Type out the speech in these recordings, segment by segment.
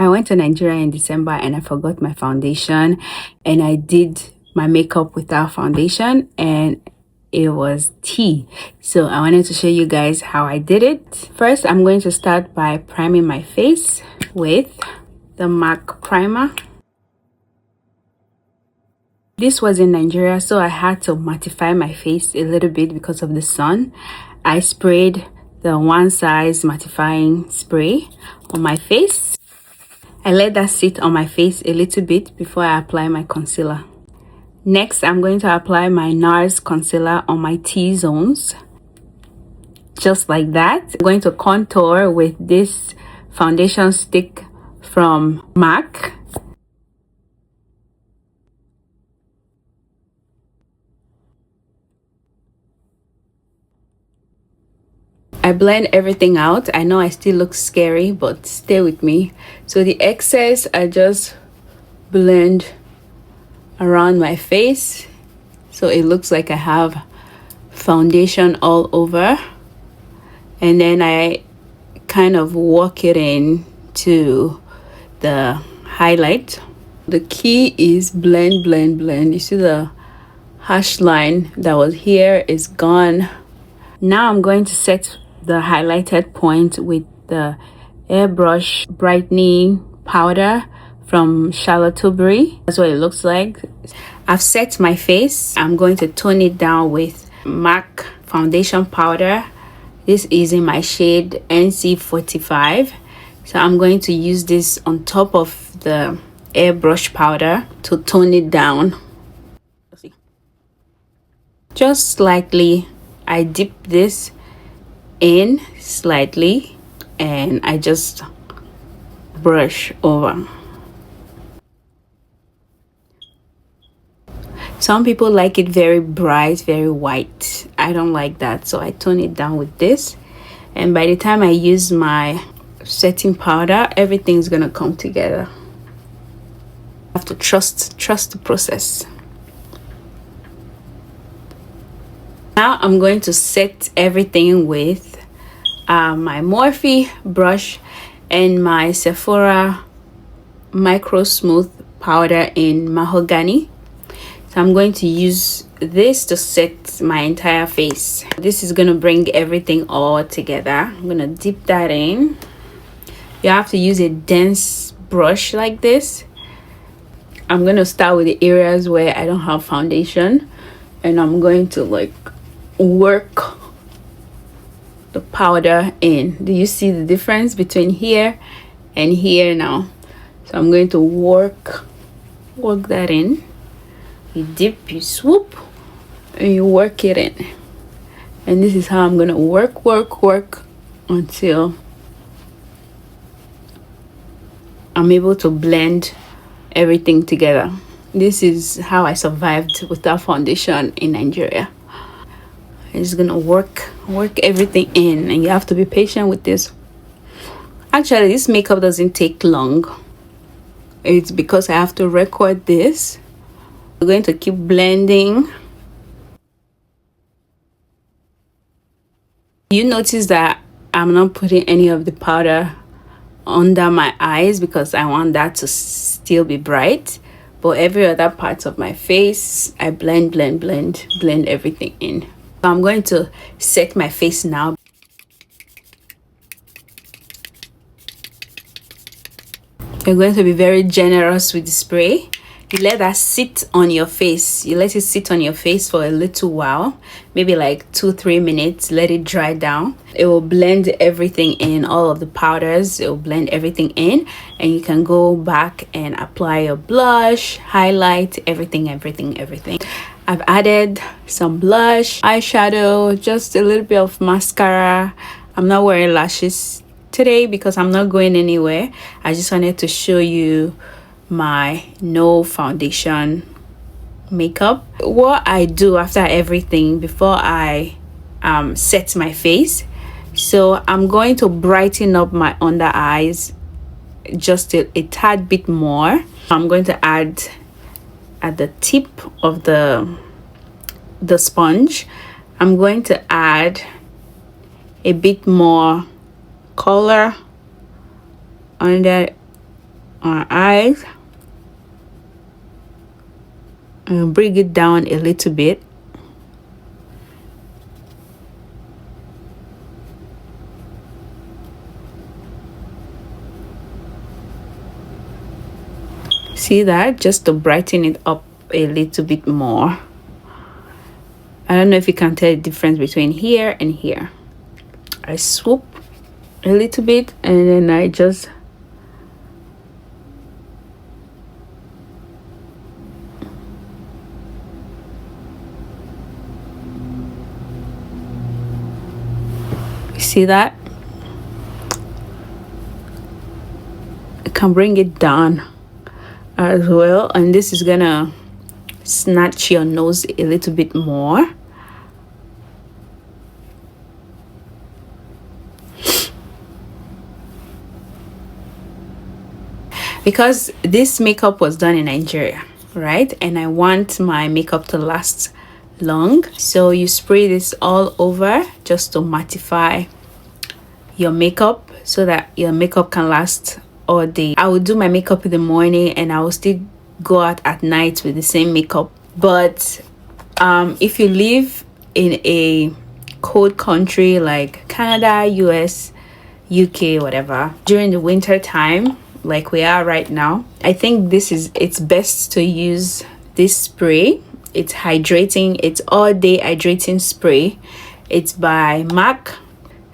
I went to Nigeria in December and I forgot my foundation, and I did my makeup without foundation, and it was tea. So I wanted to show you guys how I did it. First, I'm going to start by priming my face with the MAC primer. This was in Nigeria, so I had to mattify my face a little bit because of the sun. I sprayed the one size mattifying spray on my face. I let that sit on my face a little bit before I apply my concealer. Next, I'm going to apply my NARS concealer on my T-zones. Just like that. I'm going to contour with this foundation stick from MAC. I blend everything out. I know I still look scary, but stay with me. So the excess, I just blend around my face so it looks like I have foundation all over, and then I kind of work it in to the highlight. The key is blend, blend, blend. You see the hash line that was here is gone. Now I'm going to set the highlighted point with the airbrush brightening powder from Charlotte Tilbury. That's what it looks like. I've set my face. I'm going to tone it down with MAC foundation powder. This is in my shade NC45. So I'm going to use this on top of the airbrush powder to tone it down. Just slightly, I dip this in slightly and I just brush over. Some people like it very bright, very white. I don't like that, so I tone it down with this, and by the time I use my setting powder, everything's gonna come together. I have to trust the process. Now I'm going to set everything with my Morphe brush and my Sephora Micro Smooth powder in mahogany. So I'm going to use this to set my entire face. This is going to bring everything all together. I'm going to dip that in. You have to use a dense brush like this. I'm going to start with the areas where I don't have foundation, and I'm going to like work the powder in. Do you see the difference between here and here now? So I'm going to work that in. You dip, you swoop, and you work it in. And this is how I'm gonna work until I'm able to blend everything together. This is how I survived without foundation in Nigeria. I'm just gonna work everything in, and you have to be patient with this. Actually, this makeup doesn't take long. It's because I have to record this. We're going to keep blending. You notice that I'm not putting any of the powder under my eyes because I want that to still be bright, but every other part of my face I blend everything in. So I'm going to set my face now. You're going to be very generous with the spray. You let that sit on your face. You let it sit on your face for a little while, maybe like 2-3 minutes. Let it dry down. It will blend everything in, all of the powders. It will blend everything in, and you can go back and apply your blush, highlight, everything. I've added some blush, eyeshadow, just a little bit of mascara. I'm not wearing lashes today because I'm not going anywhere. I just wanted to show you my no foundation makeup. What I do after everything before I set my face, so I'm going to brighten up my under eyes just a tad bit more. I'm going to add at the tip of the sponge, I'm going to add a bit more color under our eyes and bring it down a little bit. See that? Just to brighten it up a little bit more. I don't know if you can tell the difference between here and here. I swoop a little bit and then I just see that? I can bring it down as well, and this is gonna snatch your nose a little bit more. Because this makeup was done in Nigeria, right? And I want my makeup to last long, so you spray this all over just to mattify your makeup so that your makeup can last all day. I will do my makeup in the morning and I will still go out at night with the same makeup. But if you live in a cold country like Canada, US, UK, whatever, during the winter time like we are right now, I think it's best to use this spray. It's hydrating, it's all day hydrating spray. It's by MAC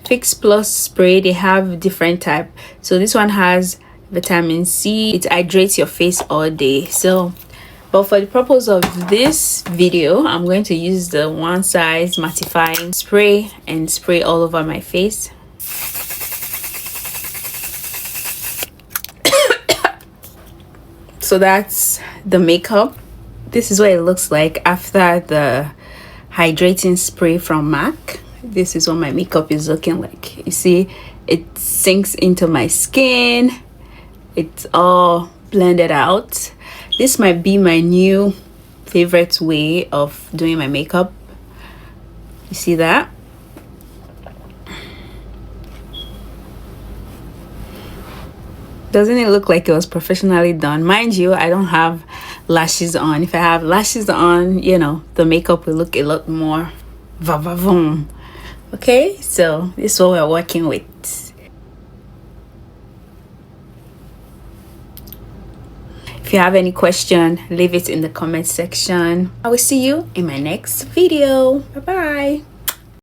Fix Plus spray. They have different type, so this one has vitamin C. It hydrates your face all day. So but for the purpose of this video, I'm going to use the one size mattifying spray and spray all over my face. So that's the makeup. This is what it looks like after the hydrating spray from MAC. This is what my makeup is looking like. You see, it sinks into my skin. It's all blended out. This might be my new favorite way of doing my makeup. You see that? Doesn't it look like it was professionally done? Mind you, I don't have lashes on. If I have lashes on, you know, the makeup will look a lot more va-va-voom. Okay, so this is what we're working with. If you have any question, leave it in the comment section. I will see you in my next video. Bye bye.